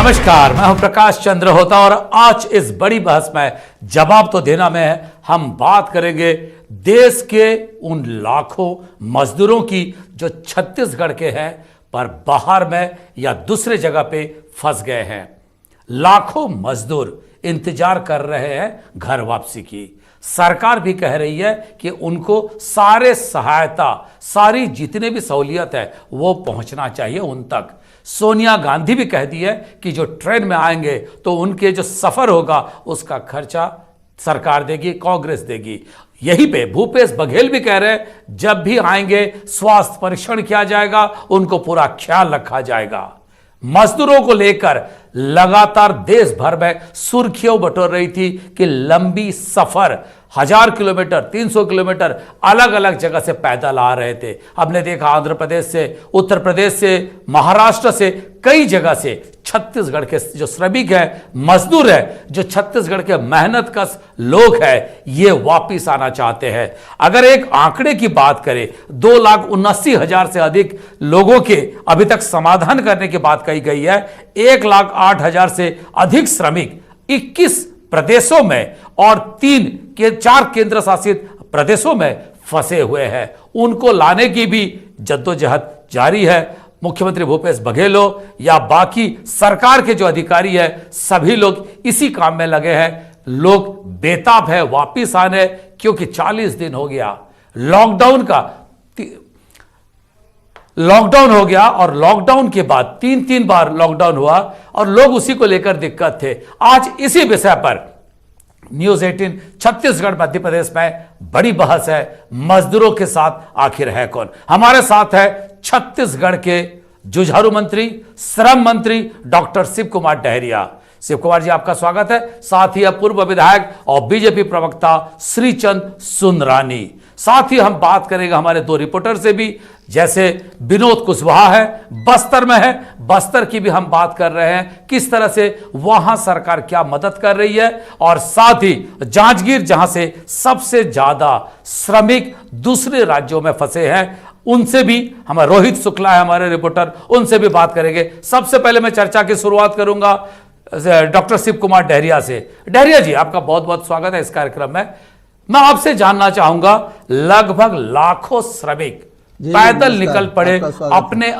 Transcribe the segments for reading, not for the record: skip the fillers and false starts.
नमस्कार, मैं हूं प्रकाश चंद्र होता और आज इस बड़ी बहस में जवाब तो देना में है, हम बात करेंगे देश के उन लाखों मजदूरों की जो छत्तीसगढ़ के हैं पर बाहर में या दूसरे जगह पे फंस गए हैं। लाखों मजदूर इंतजार कर रहे हैं घर वापसी की। सरकार भी कह रही है कि उनको सारे सहायता, सारी जितने भी सहूलियत है वो पहुंचना चाहिए उन तक। सोनिया गांधी भी कह दी है कि जो ट्रेन में आएंगे तो उनके जो सफर होगा उसका खर्चा सरकार देगी, कांग्रेस देगी। यहीं पे भूपेश बघेल भी कह रहे हैं जब भी आएंगे स्वास्थ्य परीक्षण किया जाएगा, उनको पूरा ख्याल रखा जाएगा। मजदूरों को लेकर लगातार देश भर में सुर्खियों बटोर रही थी कि लंबी सफर 1000 किलोमीटर, 300 किलोमीटर अलग अलग जगह से पैदल आ रहे थे। हमने देखा आंध्र प्रदेश से, उत्तर प्रदेश से, महाराष्ट्र से, कई जगह से छत्तीसगढ़ के जो श्रमिक है, मजदूर है, जो छत्तीसगढ़ के मेहनतकश लोग हैं, ये वापिस आना चाहते हैं। अगर एक आंकड़े की बात करें, 2,79,000 से अधिक लोगों के अभी तक समाधान करने की बात कही गई है। 1,08,000 से अधिक श्रमिक 21 प्रदेशों में और 4 केंद्र शासित प्रदेशों में फंसे हुए हैं। उनको लाने की भी जद्दोजहद जारी है। मुख्यमंत्री भूपेश बघेल हो या बाकी सरकार के जो अधिकारी हैं, सभी लोग इसी काम में लगे हैं। लोग बेताब है वापिस आने, क्योंकि 40 दिन हो गया लॉकडाउन हो गया और लॉकडाउन के बाद 3 बार लॉकडाउन हुआ और लोग उसी को लेकर दिक्कत थे। आज इसी विषय पर न्यूज 18 छत्तीसगढ़ मध्य प्रदेश में बड़ी बहस है। मजदूरों के साथ आखिर है कौन? हमारे साथ है छत्तीसगढ़ के जुझारू मंत्री, श्रम मंत्री डॉक्टर शिव कुमार डहरिया। शिव कुमार जी, आपका स्वागत है। साथ ही पूर्व विधायक और बीजेपी प्रवक्ता श्रीचंद सुंदरानी। साथ ही हम बात करेंगे हमारे 2 रिपोर्टर से भी, जैसे विनोद कुशवाहा है, बस्तर में है, बस्तर की भी हम बात कर रहे हैं किस तरह से वहां सरकार क्या मदद कर रही है, और साथ ही जांजगीर जहां से सबसे ज्यादा श्रमिक दूसरे राज्यों में फंसे हैं, उनसे भी हमारे रोहित शुक्ला है हमारे रिपोर्टर, उनसे भी बात करेंगे। सबसे पहले मैं चर्चा की शुरुआत करूंगा डॉक्टर शिव कुमार डहरिया से। डहरिया जी, आपका बहुत बहुत स्वागत है इस कार्यक्रम में। मैं आपसे जानना चाहूंगा, लगभग लाखों श्रमिक पैदल निकल पड़े अपने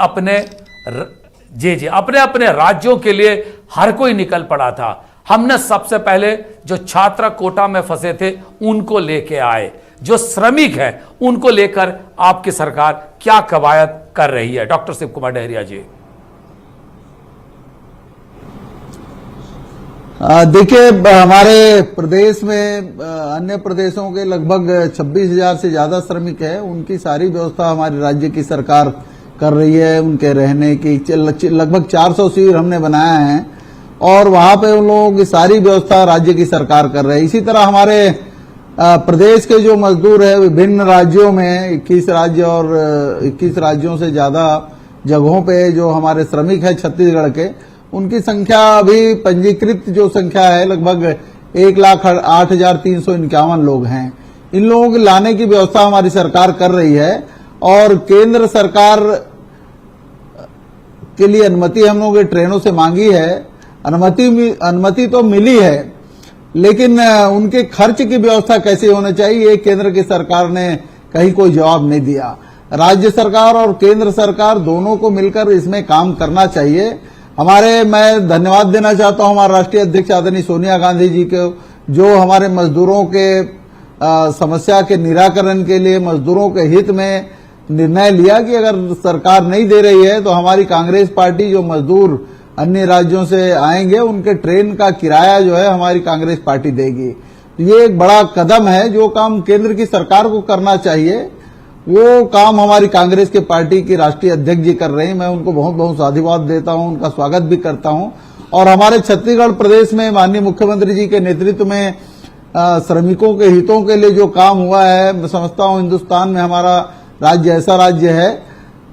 अपने राज्यों के लिए, हर कोई निकल पड़ा था। हमने सबसे पहले जो छात्र कोटा में फंसे थे उनको लेके आए, जो श्रमिक हैं उनको लेकर आपकी सरकार क्या कवायद कर रही है? डॉक्टर शिव कुमार डहरिया जी। देखिए, हमारे प्रदेश में अन्य प्रदेशों के लगभग 26,000 से ज्यादा श्रमिक है। उनकी सारी व्यवस्था हमारे राज्य की सरकार कर रही है। उनके रहने की लगभग 400 शिविर हमने बनाया है और वहां पे उन लोगों की सारी व्यवस्था राज्य की सरकार कर रही है। इसी तरह हमारे प्रदेश के जो मजदूर है विभिन्न राज्यों में 21 राज्य और 21 राज्यों से ज्यादा जगहों पे जो हमारे श्रमिक है छत्तीसगढ़ के, उनकी संख्या अभी पंजीकृत जो संख्या है लगभग 1,08,351 लोग हैं। इन लोगों को लाने की व्यवस्था हमारी सरकार कर रही है और केंद्र सरकार के लिए अनुमति हम लोगों के ट्रेनों से मांगी है। अनुमति तो मिली है, लेकिन उनके खर्च की व्यवस्था कैसे होनी चाहिए ये केंद्र की सरकार ने कहीं कोई जवाब नहीं दिया। राज्य सरकार और केंद्र सरकार दोनों को मिलकर इसमें काम करना चाहिए। मैं धन्यवाद देना चाहता हूं हमारे राष्ट्रीय अध्यक्ष आदरणीय सोनिया गांधी जी को, जो हमारे मजदूरों के समस्या के निराकरण के लिए मजदूरों के हित में निर्णय लिया कि अगर सरकार नहीं दे रही है तो हमारी कांग्रेस पार्टी जो मजदूर अन्य राज्यों से आएंगे उनके ट्रेन का किराया जो है हमारी कांग्रेस पार्टी देगी। तो ये एक बड़ा कदम है। जो काम केंद्र की सरकार को करना चाहिए वो काम हमारी कांग्रेस के पार्टी की राष्ट्रीय अध्यक्ष जी कर रहे हैं। मैं उनको बहुत बहुत साधुवाद देता हूं, उनका स्वागत भी करता हूं। और हमारे छत्तीसगढ़ प्रदेश में माननीय मुख्यमंत्री जी के नेतृत्व में श्रमिकों के हितों के लिए जो काम हुआ है, मैं समझता हूं हिंदुस्तान में हमारा राज्य ऐसा राज्य है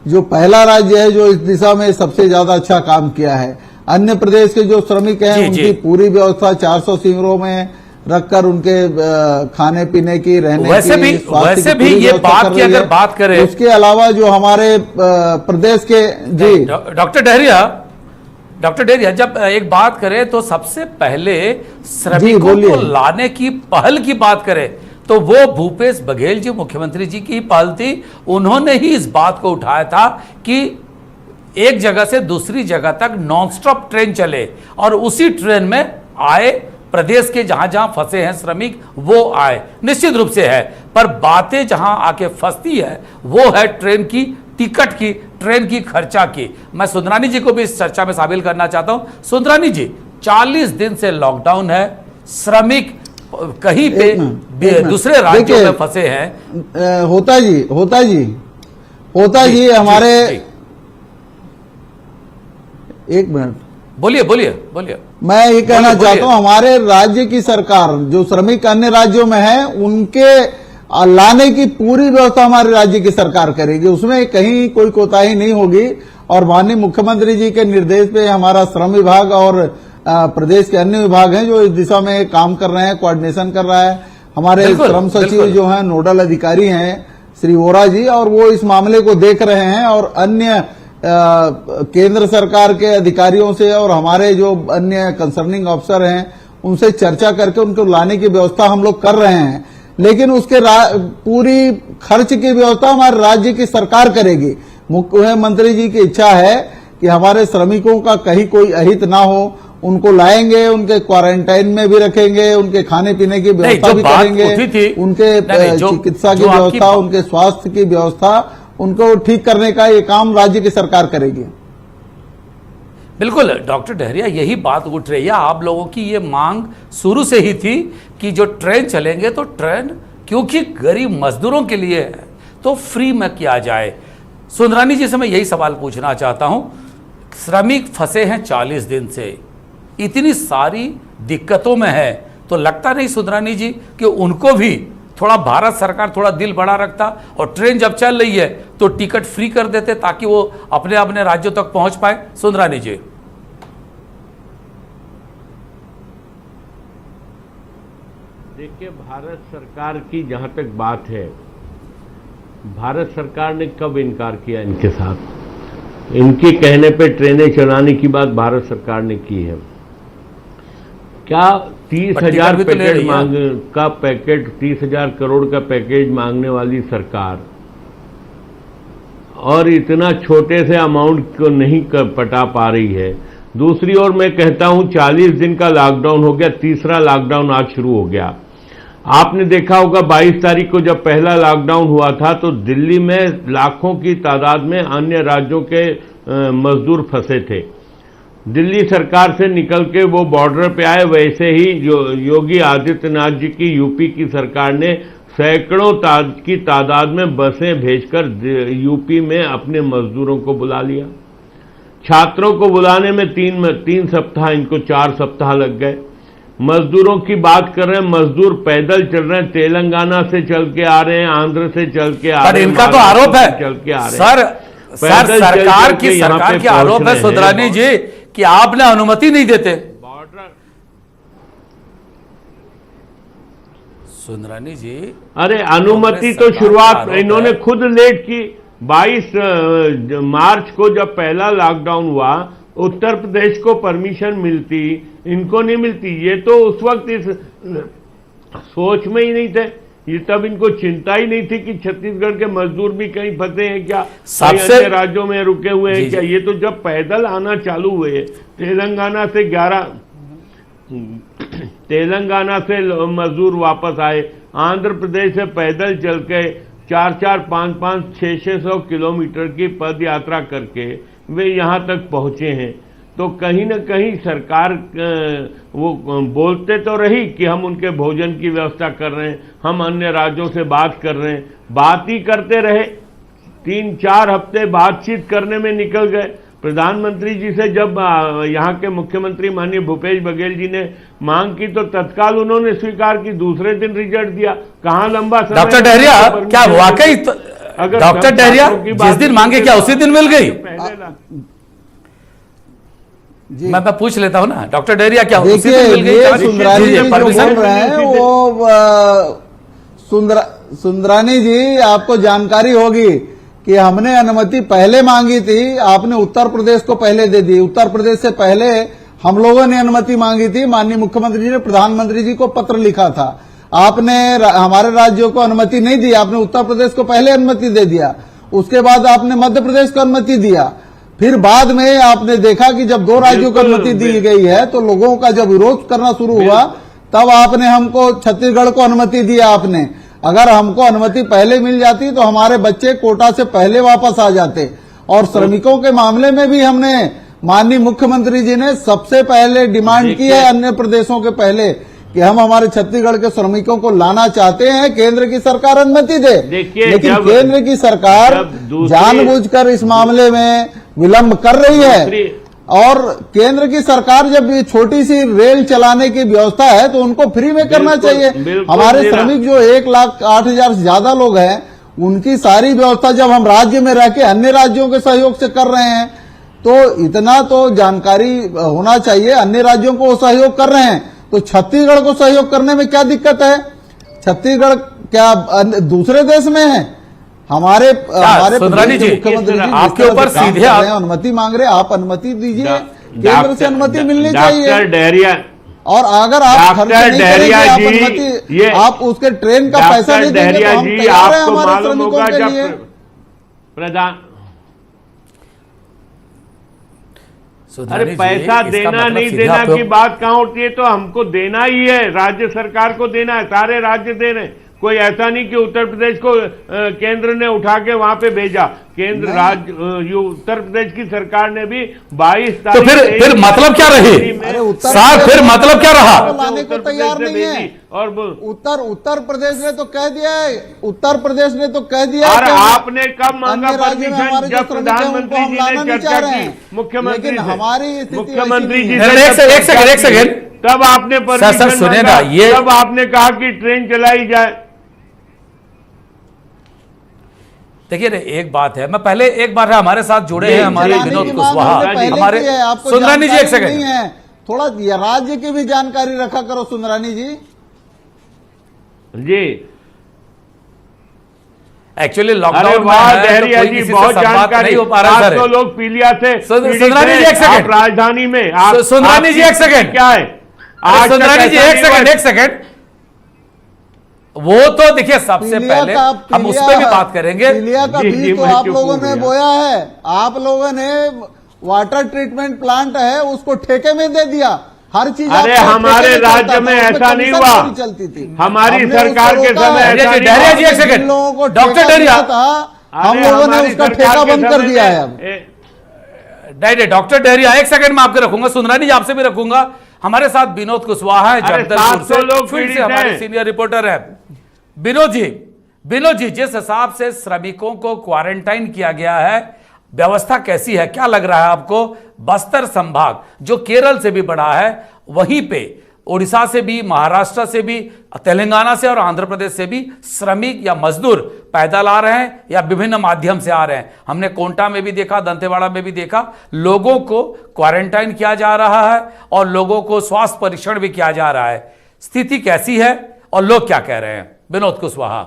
जो पहला राज्य है जो इस दिशा में सबसे ज्यादा अच्छा काम किया है। अन्य प्रदेश के जो श्रमिक हैं उनकी पूरी व्यवस्था 400 शिविरों में रखकर उनके खाने पीने की, रहने की, वैसे भी ये बात की अगर बात करें, उसके अलावा जो हमारे प्रदेश के जी डॉक्टर डहरिया, डॉक्टर डेरिया, जब एक बात करें तो सबसे पहले श्रमिकों बोलिए। को लाने की पहल की बात करें तो वो भूपेश बघेल जी, मुख्यमंत्री जी की पहल थी। उन्होंने ही इस बात को उठाया था कि एक जगह से दूसरी जगह तक नॉनस्टॉप ट्रेन चले और उसी ट्रेन में आए, प्रदेश के जहां जहां फंसे हैं श्रमिक वो आए। निश्चित रूप से है, पर बातें जहां आके फंसती है वो है ट्रेन की टिकट की, ट्रेन की खर्चा की। मैं सुंदरानी जी को भी इस चर्चा में शामिल करना चाहता हूं। सुंदरानी जी, 40 दिन से लॉकडाउन है, श्रमिक कहीं पे दूसरे राज्यों में फंसे हैं। होता जी हमारे एक मिनट, बोलिए बोलिए बोलिए। मैं ये कहना बोलिए, चाहता हूं, हमारे राज्य की सरकार जो श्रमिक अन्य राज्यों में है उनके लाने की पूरी व्यवस्था हमारे राज्य की सरकार करेगी, उसमें कहीं कोई कोताही नहीं होगी। और माननीय मुख्यमंत्री जी के निर्देश पे हमारा श्रम विभाग और प्रदेश के अन्य विभाग हैं जो इस दिशा में काम कर रहे हैं, कोऑर्डिनेशन कर रहा है। हमारे श्रम सचिव जो हैं, नोडल अधिकारी हैं श्री वोरा जी, और वो इस मामले को देख रहे हैं और अन्य केंद्र सरकार के अधिकारियों से और हमारे जो अन्य कंसर्निंग अफसर हैं उनसे चर्चा करके उनको लाने की व्यवस्था हम लोग कर रहे हैं। लेकिन उसके पूरी खर्च की व्यवस्था हमारे राज्य की सरकार करेगी। मुख्यमंत्री जी की इच्छा है कि हमारे श्रमिकों का कहीं कोई अहित ना हो, उनको लाएंगे, उनके क्वारंटाइन में भी रखेंगे, उनके खाने पीने की व्यवस्था भी करेंगे, उनके चिकित्सा की व्यवस्था, उनके स्वास्थ्य की व्यवस्था, उनको ठीक करने का ये काम राज्य की सरकार करेगी। बिल्कुल डॉक्टर डहरिया, यही बात उठ रही है। आप लोगों की ये मांग शुरू से ही थी कि जो ट्रेन चलेंगे तो ट्रेन क्योंकि गरीब मजदूरों के लिए है तो फ्री में किया जाए। सुंदरानी जी से मैं यही सवाल पूछना चाहता हूं, श्रमिक फंसे हैं 40 दिन से, इतनी सारी दिक्कतों में है, तो लगता नहीं सुंदरानी जी कि उनको भी थोड़ा भारत सरकार थोड़ा दिल बड़ा रखता और ट्रेन जब चल रही है तो टिकट फ्री कर देते ताकि वो अपने अपने राज्यों तक पहुंच पाए? सुंदरानी जी। देखिए, भारत सरकार की जहां तक बात है, भारत सरकार ने कब इनकार किया इनके साथ? इनके कहने पे ट्रेनें चलाने की बात भारत सरकार ने की है। क्या 30,000 पैकेज का पैकेट, 30,000 करोड़ का पैकेज मांगने वाली सरकार और इतना छोटे से अमाउंट को नहीं पटा पा रही है। दूसरी ओर मैं कहता हूं 40 दिन का लॉकडाउन हो गया, तीसरा लॉकडाउन आज शुरू हो गया। आपने देखा होगा 22 तारीख को जब पहला लॉकडाउन हुआ था तो दिल्ली में लाखों की तादाद में अन्य राज्यों के मजदूर फंसे थे। दिल्ली सरकार से निकल के वो बॉर्डर पे आए। वैसे ही योगी आदित्यनाथ जी की यूपी की सरकार ने सैकड़ों की तादाद में बसें भेजकर यूपी में अपने मजदूरों को बुला लिया। छात्रों को बुलाने में तीन सप्ताह, इनको 4 सप्ताह लग गए। मजदूरों की बात कर रहे हैं, मजदूर पैदल चल रहे हैं, तेलंगाना से चल के आ रहे हैं, आंध्र से चल के आ रहे हैं। इनका तो आरोप है चल के आ रहे हैं सरकार की आरोप है सुंदरानी जी कि आपने अनुमति नहीं देते। बॉर्डर सुंदरानी जी, अरे अनुमति तो शुरुआत इन्होंने खुद लेट की। 22 मार्च को जब पहला लॉकडाउन हुआ, उत्तर प्रदेश को परमिशन मिलती, इनको नहीं मिलती। ये तो उस वक्त इस सोच में ही नहीं थे, ये तब इनको चिंता ही नहीं थी कि छत्तीसगढ़ के मजदूर भी कहीं फंसे हैं क्या, सबसे राज्यों में रुके हुए हैं क्या। ये तो जब पैदल आना चालू हुए, तेलंगाना से मजदूर वापस आए, आंध्र प्रदेश से पैदल चल के 4-4, 5-5, 600 किलोमीटर की पद यात्रा करके वे यहां तक पहुंचे हैं। तो कहीं न कहीं सरकार वो बोलते तो रही कि हम उनके भोजन की व्यवस्था कर रहे हैं, हम अन्य राज्यों से बात कर रहे हैं, बात ही करते रहे। 3-4 हफ्ते बातचीत करने में निकल गए। प्रधानमंत्री जी से जब यहाँ के मुख्यमंत्री माननीय भूपेश बघेल जी ने मांग की तो तत्काल उन्होंने स्वीकार की, दूसरे दिन रिजल्ट दिया। कहाँ लंबा समय? डॉक्टर डहरिया, क्या वाकई डॉक्टर डहरिया जिस दिन मांगे क्या उसी दिन मिल गई? मैं पूछ लेता हूं ना डॉक्टर डहरिया, क्या उसी दिन मिल गई? सुंदरानी जी जो बोल रहे हैं वो सुंदरानी जी, आपको जानकारी होगी कि हमने अनुमति पहले मांगी थी, आपने उत्तर प्रदेश को पहले दे दी। उत्तर प्रदेश से पहले हम लोगों ने अनुमति मांगी थी, माननीय मुख्यमंत्री जी ने प्रधानमंत्री जी को पत्र लिखा था। आपने हमारे राज्यों को अनुमति नहीं दी, आपने उत्तर प्रदेश को पहले अनुमति दे दिया, उसके बाद आपने मध्य प्रदेश को अनुमति दिया। फिर बाद में आपने देखा कि जब 2 राज्यों को अनुमति दी गई है तो लोगों का जब विरोध करना शुरू हुआ तब आपने हमको छत्तीसगढ़ को अनुमति दिया। आपने अगर हमको अनुमति पहले मिल जाती तो हमारे बच्चे कोटा से पहले वापस आ जाते। और श्रमिकों के मामले में भी हमने, माननीय मुख्यमंत्री जी ने सबसे पहले डिमांड की है अन्य प्रदेशों के पहले कि हम हमारे छत्तीसगढ़ के श्रमिकों को लाना चाहते हैं, केंद्र की सरकार अनुमति दे। लेकिन केंद्र की सरकार जानबूझकर इस मामले में विलंब कर रही है। और केंद्र की सरकार जब ये छोटी सी रेल चलाने की व्यवस्था है तो उनको फ्री में करना चाहिए। हमारे श्रमिक जो 1,08,000 से ज्यादा लोग हैं, उनकी सारी व्यवस्था जब हम राज्य में रह के अन्य राज्यों के सहयोग से कर रहे हैं तो इतना तो जानकारी होना चाहिए। अन्य राज्यों को वो सहयोग कर रहे हैं तो छत्तीसगढ़ को सहयोग करने में क्या दिक्कत है? छत्तीसगढ़ क्या दूसरे देश में है? हमारे सुंदरानी जी, मुख्यमंत्री जी आपके ऊपर सीधे अनुमति मांग रहे, आप अनुमति दीजिए, केंद्र से अनुमति मिलनी चाहिए। डॉक्टर डहरिया, और अगर आप खर्च नहीं करेंगे, आप अनुमति, आप उसके ट्रेन का पैसा नहीं देंगे तो हम तैयार हैं हमारे श्रमिकों के लिए। प्रधान, अरे पैसा देना नहीं देना की बात कहां उठती है? तो हमको देना ही है, राज्य सरकार को देना है, सारे राज्य दे रहे हैं। कोई ऐसा नहीं कि उत्तर प्रदेश को केंद्र ने उठा के वहां पे भेजा। केंद्र राज्य उत्तर प्रदेश की सरकार ने भी 22 तारीख तो फिर मतलब क्या रही? साहब फिर मतलब क्या रहा? लाने को तैयार नहीं है। और उत्तर प्रदेश ने तो कह दिया है, उत्तर प्रदेश ने तो कह दिया और आपने कब मांगा परमिशन? जब प्रधानमंत्री जी ने चर्चा की मुख्यमंत्री से, हमारी मुख्यमंत्री जी एक सेकंड तब आपने परमिशन सुनेगा, ये तब आपने कहा कि ट्रेन चलाई जाए। देखिए एक बात है, मैं पहले एक बार हमारे साथ जुड़े हैं हमारे विनोद कुशवाहा, हमारे सुंदरानी जी, एक सेकंड, थोड़ा राज्य की भी जानकारी रखा करो सुंदरानी जी। एक्चुअली लॉकडाउन में है तो कोई किसी से संवाद नहीं हो पा रहा है। 700 लोग पीलिया से, सुंदरानी जी एक सेकंड, राजधानी में सुंदरानी जी एक सेकंड, क्या है सुंदरानी जी एक सेकंड, वो तो देखिए सबसे पहले हम उस पर भी बात करेंगे। पीलिया का बीज तो आप लोगों ने बोया है, आप लोगों ने वाटर ट्रीटमेंट प्लांट है उसको ठेके में दे दिया, हर चीज। अरे हमारे राज्य में ऐसा नहीं हुआ, चलती थी हमारी सरकार के समय। डहरिया जी एक सेकंड, डॉक्टर डहरिया, हम लोगों ने उसका ठेका बंद कर दिया है अब। नहीं डॉक्टर डहरिया एक सेकंड मैं आपके रखूंगा, सुंदरानी जी आपसे भी रखूंगा। हमारे साथ विनोद कुशवाहा है जगदलपुर से, फिर से हमारे सीनियर रिपोर्टर है। विनोद जी, जिस हिसाब से श्रमिकों को क्वारंटाइन किया गया है, व्यवस्था कैसी है, क्या लग रहा है आपको? बस्तर संभाग जो केरल से भी बड़ा है, वहीं पे उड़ीसा से भी, महाराष्ट्र से भी, तेलंगाना से और आंध्र प्रदेश से भी श्रमिक या मजदूर पैदल आ रहे हैं या विभिन्न माध्यम से आ रहे हैं। हमने कोंटा में भी देखा, दंतेवाड़ा में भी देखा, लोगों को क्वारंटाइन किया जा रहा है और लोगों को स्वास्थ्य परीक्षण भी किया जा रहा है। स्थिति कैसी है और लोग क्या कह रहे हैं? विनोद कुशवाहा।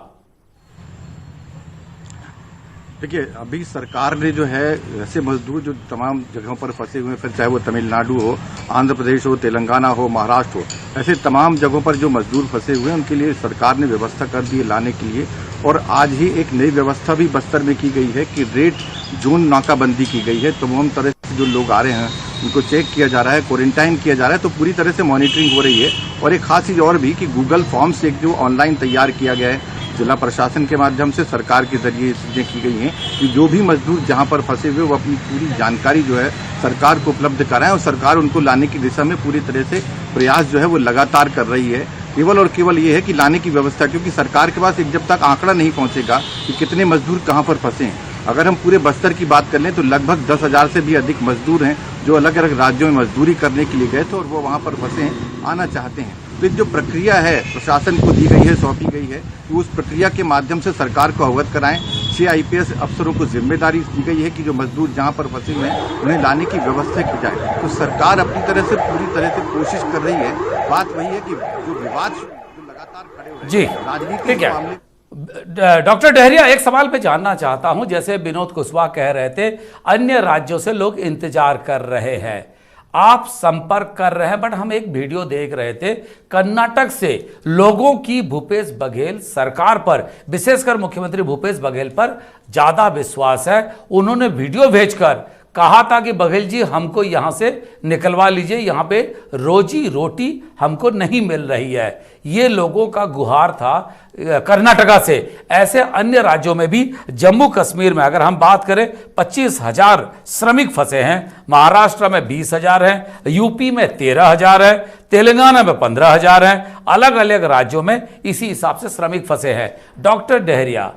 देखिए, अभी सरकार ने जो है ऐसे मजदूर जो तमाम जगहों पर फंसे हुए हैं, फिर चाहे वो तमिलनाडु हो, आंध्र प्रदेश हो, तेलंगाना हो, महाराष्ट्र हो, ऐसे तमाम जगहों पर जो मजदूर फंसे हुए हैं उनके लिए सरकार ने व्यवस्था कर दी है लाने के लिए। और आज ही एक नई व्यवस्था भी बस्तर में की गई है कि रेड जोन नाकाबंदी की गई है। तमाम तरह से जो लोग आ रहे हैं उनको चेक किया जा रहा है, क्वारंटाइन किया जा रहा है, तो पूरी तरह से मॉनिटरिंग हो रही है। और एक खास चीज और भी कि गूगल फॉर्म्स एक जो ऑनलाइन तैयार किया गया है जिला प्रशासन के माध्यम से, सरकार के जरिए चीजें की गई हैं कि जो भी मजदूर जहां पर फंसे हुए वो अपनी पूरी जानकारी जो है सरकार को उपलब्ध कराएं और सरकार उनको लाने की दिशा में पूरी तरह से प्रयास जो है वो लगातार कर रही है। केवल और केवल ये है कि लाने की व्यवस्था, क्योंकि सरकार के पास एक जब तक आंकड़ा नहीं पहुंचेगा कि कितने मजदूर कहां पर फंसे हैं। अगर हम पूरे बस्तर की बात कर लें तो लगभग 10,000 से भी अधिक मजदूर हैं जो अलग अलग राज्यों में मजदूरी करने के लिए गए थे और वो वहां पर फंसे हैं, आना चाहते हैं। तो जो प्रक्रिया है प्रशासन को दी गई है, सौंपी गई है, कि उस प्रक्रिया के माध्यम से सरकार को अवगत कराएं। 6 IPS अफसरों को जिम्मेदारी दी गई है कि जो मजदूर जहां पर फंसे हुए हैं उन्हें लाने की व्यवस्था की जाए। तो सरकार अपनी तरह से पूरी तरह से कोशिश कर रही है। बात वही है कि जो विवाद जो लगातार खड़े हो रहे हैं, जी राजनीति के मामले। डॉक्टर डहरिया, एक सवाल पे जानना चाहता हूं, जैसे विनोद कुशवाहा कह रहे थे अन्य राज्यों से लोग इंतजार कर रहे हैं, आप संपर्क कर रहे हैं, बट हम एक वीडियो देख रहे थे कर्नाटक से लोगों की भूपेश बघेल सरकार पर, विशेषकर मुख्यमंत्री भूपेश बघेल पर ज्यादा विश्वास है। उन्होंने वीडियो भेजकर कहा था कि बघेल जी हमको यहां से निकलवा लीजिए, यहां पे रोजी रोटी हमको नहीं मिल रही है। ये लोगों का गुहार था कर्नाटका से। ऐसे अन्य राज्यों में भी, जम्मू कश्मीर में अगर हम बात करें 25,000 श्रमिक फंसे हैं, महाराष्ट्र में 20,000 हैं, यूपी में 13,000 है, तेलंगाना में 15,000 हैं, अलग अलग राज्यों में इसी हिसाब से श्रमिक फंसे हैं। डॉक्टर डहरिया,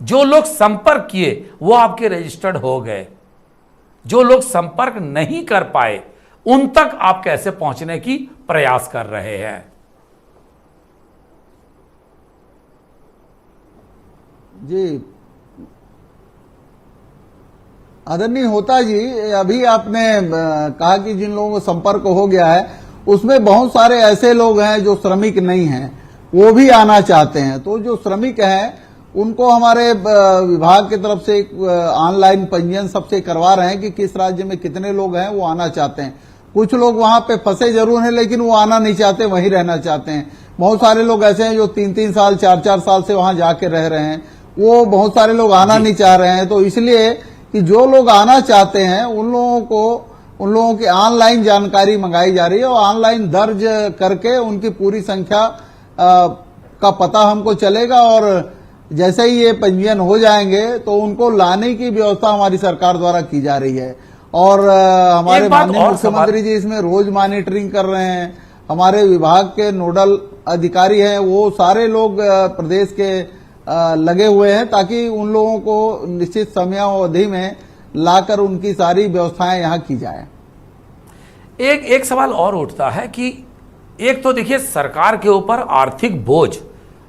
जो लोग संपर्क किए वो आपके रजिस्टर्ड हो गए, जो लोग संपर्क नहीं कर पाए उन तक आप कैसे पहुंचने की प्रयास कर रहे हैं? जी आदरणीय होता जी, अभी आपने कहा कि जिन लोगों को संपर्क हो गया है उसमें बहुत सारे ऐसे लोग हैं जो श्रमिक नहीं हैं, वो भी आना चाहते हैं। तो जो श्रमिक हैं उनको हमारे विभाग की तरफ से ऑनलाइन पंजीयन सबसे करवा रहे हैं कि किस राज्य में कितने लोग हैं वो आना चाहते हैं। कुछ लोग वहां पे फंसे जरूर हैं लेकिन वो आना नहीं चाहते, वहीं रहना चाहते हैं। बहुत सारे लोग ऐसे हैं जो 3-3 साल 4-4 साल से वहां जाके रह रहे हैं, वो बहुत सारे लोग आना नहीं चाह रहे हैं। तो इसलिए कि जो लोग आना चाहते हैं उन लोगों की ऑनलाइन जानकारी मंगाई जा रही है और ऑनलाइन दर्ज करके उनकी पूरी संख्या का पता हमको चलेगा और जैसे ही ये पंजीयन हो जाएंगे तो उनको लाने की व्यवस्था हमारी सरकार द्वारा की जा रही है। और हमारे माननीय मुख्यमंत्री जी इसमें रोज मॉनिटरिंग कर रहे हैं। हमारे विभाग के नोडल अधिकारी हैं, वो सारे लोग प्रदेश के लगे हुए हैं ताकि उन लोगों को निश्चित समयावधि में लाकर उनकी सारी व्यवस्थाएं यहां की जाए। एक सवाल और उठता है कि एक तो देखिए सरकार के ऊपर आर्थिक बोझ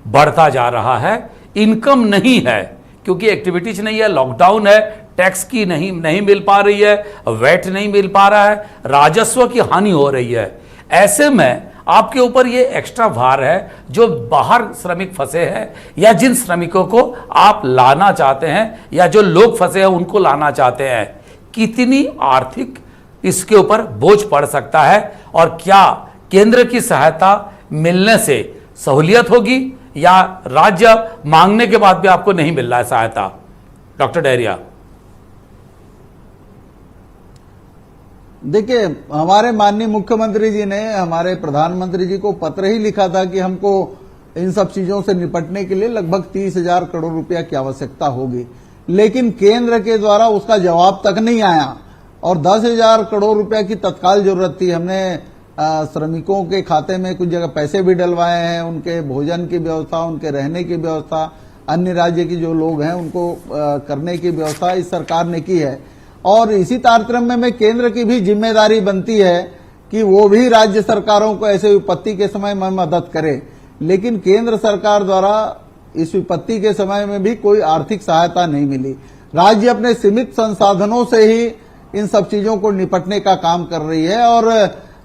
बढ़ता जा रहा है, इनकम नहीं है क्योंकि एक्टिविटीज नहीं है, लॉकडाउन है, टैक्स की नहीं मिल पा रही है, वैट नहीं मिल पा रहा है, राजस्व की हानि हो रही है। ऐसे में आपके ऊपर ये एक्स्ट्रा भार है जो बाहर श्रमिक फंसे हैं या जिन श्रमिकों को आप लाना चाहते हैं या जो लोग फंसे हैं उनको लाना चाहते हैं, कितनी आर्थिक इसके ऊपर बोझ पड़ सकता है और क्या केंद्र की सहायता मिलने से सहूलियत होगी या राज्य मांगने के बाद भी आपको नहीं मिल रहा है सहायता? डॉक्टर डहरिया, देखिए हमारे माननीय मुख्यमंत्री जी ने हमारे प्रधानमंत्री जी को पत्र ही लिखा था कि हमको इन सब चीजों से निपटने के लिए लगभग 30,000 करोड़ रुपया की आवश्यकता होगी, लेकिन केंद्र के द्वारा उसका जवाब तक नहीं आया और 10,000 करोड़ रुपया की तत्काल जरूरत थी। हमने श्रमिकों के खाते में कुछ जगह पैसे भी डलवाए हैं, उनके भोजन की व्यवस्था, उनके रहने की व्यवस्था, अन्य राज्य के जो लोग हैं उनको करने की व्यवस्था इस सरकार ने की है। और इसी तारतम्य में केंद्र की भी जिम्मेदारी बनती है कि वो भी राज्य सरकारों को ऐसे विपत्ति के समय में मदद करे, लेकिन केंद्र सरकार द्वारा इस विपत्ति के समय में भी कोई आर्थिक सहायता नहीं मिली। राज्य अपने सीमित संसाधनों से ही इन सब चीजों को निपटने का काम कर रही है और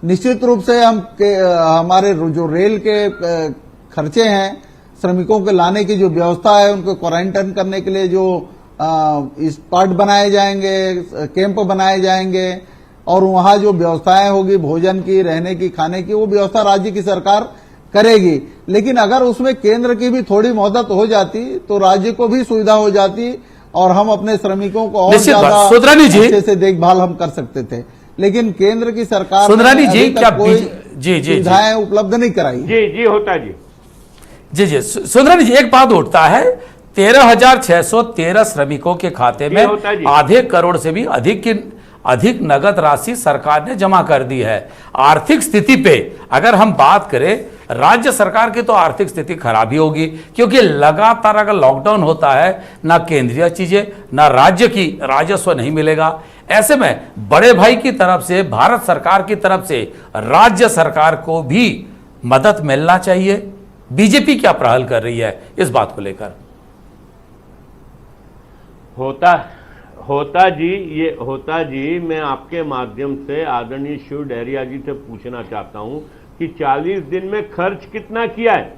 निश्चित रूप से हमारे जो रेल के खर्चे हैं, श्रमिकों के लाने की जो व्यवस्था है, उनको क्वारंटाइन करने के लिए जो स्पॉट बनाए जाएंगे, कैंप बनाए जाएंगे और वहां जो व्यवस्थाएं होगी भोजन की, रहने की, खाने की, वो व्यवस्था राज्य की सरकार करेगी। लेकिन अगर उसमें केंद्र की भी थोड़ी मदद हो जाती तो राज्य को भी सुविधा हो जाती और हम अपने श्रमिकों को और ज्यादा अच्छे से देखभाल हम कर सकते थे। लेकिन केंद्र की सरकार सुंदरानी जी क्या कोई सुविधाएं उपलब्ध नहीं कराई। जी होता जी सुंदरानी जी, एक बात उठता है 13,613 श्रमिकों के खाते में आधे करोड़ से भी अधिक नगद राशि सरकार ने जमा कर दी है। आर्थिक स्थिति पे अगर हम बात करें, राज्य सरकार की तो आर्थिक स्थिति खराब ही होगी क्योंकि लगातार अगर लॉकडाउन होता है ना केंद्रीय चीजें ना राज्य की राजस्व नहीं मिलेगा। ऐसे में बड़े भाई की तरफ से, भारत सरकार की तरफ से राज्य सरकार को भी मदद मिलना चाहिए। बीजेपी क्या पहल कर रही है इस बात को लेकर? होता जी, मैं आपके माध्यम से आदरणीय शिव डहरिया जी से पूछना चाहता हूं कि 40 दिन में खर्च कितना किया है?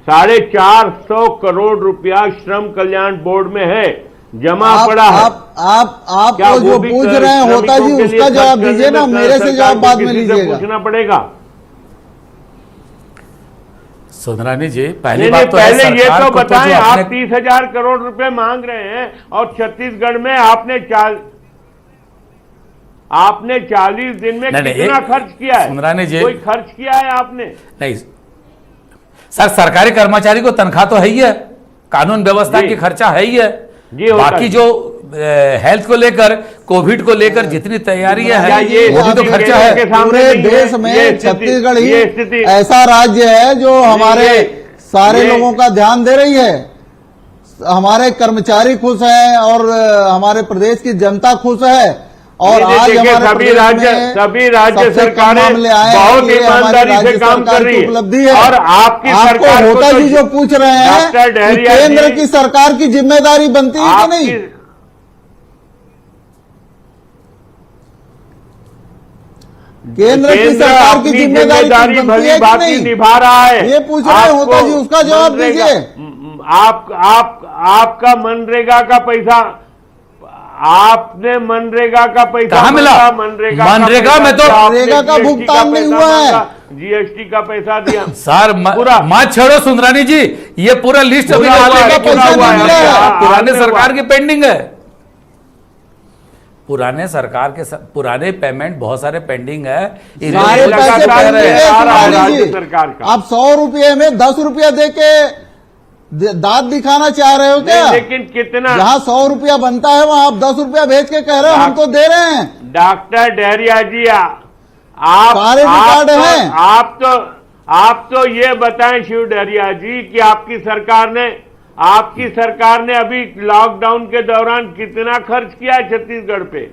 450 करोड़ रुपया श्रम कल्याण बोर्ड में है, जमा पड़ा है। आप क्या तो वो जो भी पूछ रहे हैं होता जी, श्रमिकों के लिए उसका जवाब खर्च दीजिए ना, करने में मेरे से सरकार जवाब को बाद में किसी से लीजिएगा। पूछना पड़ेगा। सुंदरानी जी, नहीं, पहली नहीं, बात तो है पहले ये सरकार तो को बताएं, जो आप आपने 30,000 करोड़ रुपए मांग रहे हैं और छत्तीसगढ़ में आपने 40 दिन में नहीं, कितना खर्च किया है? सुंदरानी जी, कोई खर्च किया है आपने? नहीं सर, सरकारी कर्मचारी को तनख्वाह तो है ही है, कानून व्यवस्था जी। की खर्चा है ही है, जी, होता बाकी है। जो हेल्थ को लेकर, कोविड को लेकर जितनी तैयारियां क्या हैं ये वो भी तो अभी खर्चा केंद्र है। के सामने पूरे नहीं है? देश ये में स्थिति- छत्तीसगढ़ ये ही स्थिति ऐसा राज्य है जो हमारे सारे ये- लोगों का ध्यान दे रही है। हमारे कर्मचारी खुश हैं और हमारे प्रदेश की जनता खुश है। और नहीं, आज देखिए, हमारे सभी प्रदेश राज्य में सरकारें सबसे कम मामले आए हैं। बहुत ये हमारी ईमानदारी राज्य से काम सरकार कर रही की है। उपलब्धि है। और आपकी आपको सरकार को होता तो जी जो पूछ रहे हैं डॉक्टर कि डहरिया केंद्र जी- की सरकार की जिम्मेदारी बनती है कि नहीं? केंद्र की सरकार की अपनी जिम्मेदारी बनती है भली कि भांति नहीं? निभा रहा है। ये पूछ रहे हैं होता जी, उसका जवाब मनरेगा- दीजिए। आपका मनरेगा का पैसा, आपने मनरेगा का पैसा कहाँ मिला? मनरेगा में तो मनरेगा का भुगतान नहीं हुआ है। जीएसटी का पैसा दिया सर पूरा। मत छोड़ो सुंदरानी जी, ये पूरा लिस्ट अभी पूरा हुआ है, निकालेगा, पूरा पैसा हुआ नहीं है, मिला है। हाँ, पुराने हुआ। सरकार की पेंडिंग है, पुराने सरकार के पुराने पेमेंट बहुत सारे पेंडिंग है। सारे लगातार पैसे पेंडिंग है आ रहा है सुंदरानी राज्य जी। सरकार का। आप 100 रुपये में 10 रुपया दे के दांत दिखाना चाह रहे हो क्या? नहीं, लेकिन कितना जहाँ 100 रुपया बनता है वहाँ आप 10 रुपया भेज के कह रहे हो हम तो दे रहे हैं। डॉक्टर डहरिया जी, सारे रिकॉर्ड हैं। आप तो ये बताएं शिव डहरिया जी कि आपकी सरकार ने अभी लॉकडाउन के दौरान कितना खर्च किया है छत्तीसगढ़ पे?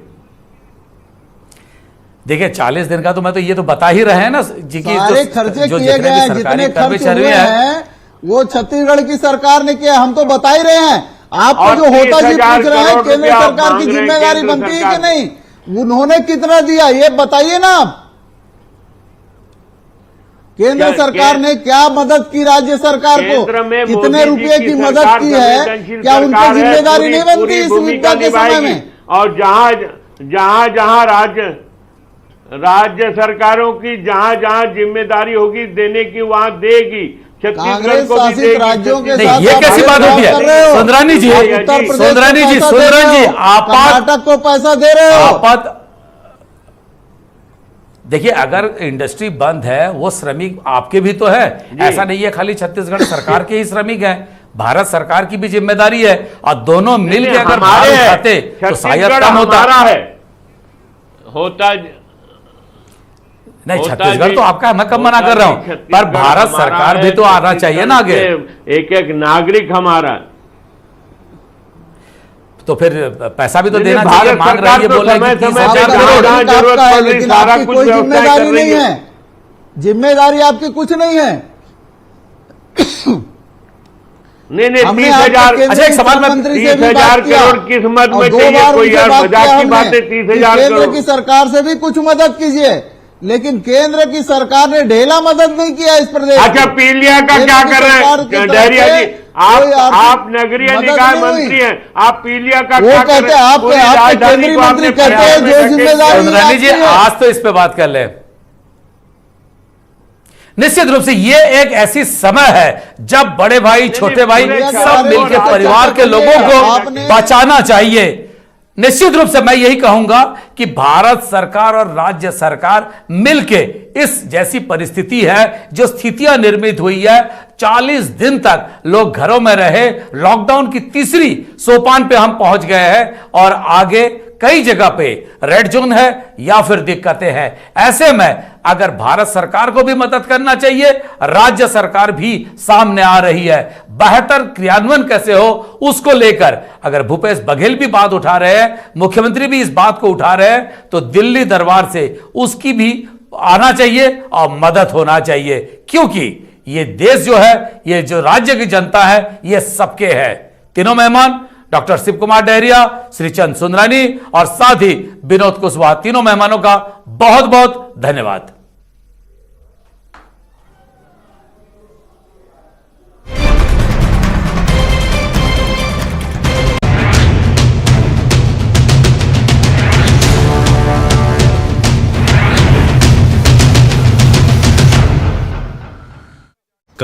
देखिए 40 दिन का तो मैं तो ये तो बता ही रहे हैं ना जी की सारे खर्चे किए गए हैं, जितने खर्च हुए हैं वो छत्तीसगढ़ की सरकार ने किया, हम तो बता ही रहे हैं। आपको और जो होता जी 30,000 पूछ रहे हैं करोड़ केंद्र रुपया आप सरकार की मांग रहे हैं जिम्मेदारी केंद्र बनती है सरकार कि नहीं? उन्होंने कितना दिया ये बताइए ना आप। केंद्र सरकार ने क्या मदद की राज्य सरकार को? केंद्र में कितने मोदी जी रुपए की मदद सरकार की है? संवेदनशील क्या उनकी सरकार है, जिम्मेदारी नहीं बनती पूरी इस भूमिका युद्ध के समय निभाएगी। में? और जहां राज्य सरकारों की जहां जिम्मेदारी होगी देने की वहां देगी। छत्तीसगढ़ कांग्रेस को भी शासित देगी। राज्यों के नहीं, साथ ये आप कैसी बात भेदभाव होती है? कर रहे हो। सुंदरानी जी, उत्तर प्रदेश को सुंदरानी जी, पैसा दे सुंदरानी रहे जी, हो, आपात- कर्नाटक को पैसा दे रहे हो। आपात देखिए, अगर इंडस्ट्री बंद है वो श्रमिक आपके भी तो है, ऐसा नहीं है खाली छत्तीसगढ़ सरकार के ही श्रमिक हैं, भारत सरकार की भी जिम्मेदारी है। और दोनों मिलकर अगर भार उठाते तो शायद कम होता है होता नहीं। होता छत्तीसगढ़ जी- तो आपका मैं कब मना होता कर रहा जी, हूं, पर छत्तीसगढ़ भारत हमारा सरकार है, भी तो आना चाहिए ना आगे। एक एक नागरिक हमारा, तो फिर पैसा भी तो नहीं, देना भारत चाहिए। मांग रही है, सरकार तो बोला समय कि समय 30,000 जहाँ करोड़। जहाँ आपका जरूरत है, पड़ रही लेकिन सारा आपकी कुछ कोई व्यवस्था जिम्मेदारी कर रही नहीं है। जिम्मेदारी आपकी कुछ नहीं है। नहीं हमने 30,000 आपके अच्छा, एक सवाल मैं- मंत्री से भी 30,000 बात किया करोड़ किस मद और में 2 चाहिए? बार कोई उनसे यार बात मजाक किया की बात है, हमने 30,000 कि केंद्र करोड़। की सरकार से भी कुछ मदद कीजिए, लेकिन केंद्र की सरकार ने ढेला मदद नहीं किया इस प्रदेश अच्छा, में। पीलिया का केंद्र क्या की कर रहे सरकार की हैं तरफ डहरिया से जी? कोई आर्थिक आप नगरीय मदद निकाय नहीं हुई। मंत्री हैं, आप पीलिया का वो क्या कर कहते रहे हैं हैं? आपके पूरी आपके राजधानी केंद्रीय को मंत्री आपने कहते हैं प्रयास में जो धकेल दिया। जिम्मेदारी सुंदरानी जी, आपकी है। आज तो इस पे बात कर ले। निश्चित रूप से ये एक ऐसी समय है जब बड़े भाई छोटे भाई पूरे सब मिलकर राज्य परिवार के सरकार लोगों को आपने- बचाना चाहिए। निश्चित रूप से मैं यही कहूंगा कि भारत सरकार और राज्य सरकार मिलके इस जैसी परिस्थिति है, जो स्थितियां निर्मित हुई है, 40 दिन तक लोग घरों में रहे, लॉकडाउन की तीसरी सोपान पे हम पहुंच गए हैं और आगे कई जगह पे रेड जोन है या फिर दिक्कतें हैं। ऐसे में अगर भारत सरकार को भी मदद करना चाहिए, राज्य सरकार भी सामने आ रही है। बेहतर क्रियान्वयन कैसे हो उसको लेकर अगर भूपेश बघेल भी बात उठा रहे हैं, मुख्यमंत्री भी इस बात को उठा रहे हैं, तो दिल्ली दरबार से उसकी भी आना चाहिए और मदद होना चाहिए, क्योंकि ये देश जो है, ये जो राज्य की जनता है, ये सबके है। तीनों मेहमान डॉक्टर शिव कुमार डहरिया, श्रीचंद सुंदरानी और साथ ही विनोद कुशवाहा, तीनों मेहमानों का बहुत बहुत धन्यवाद।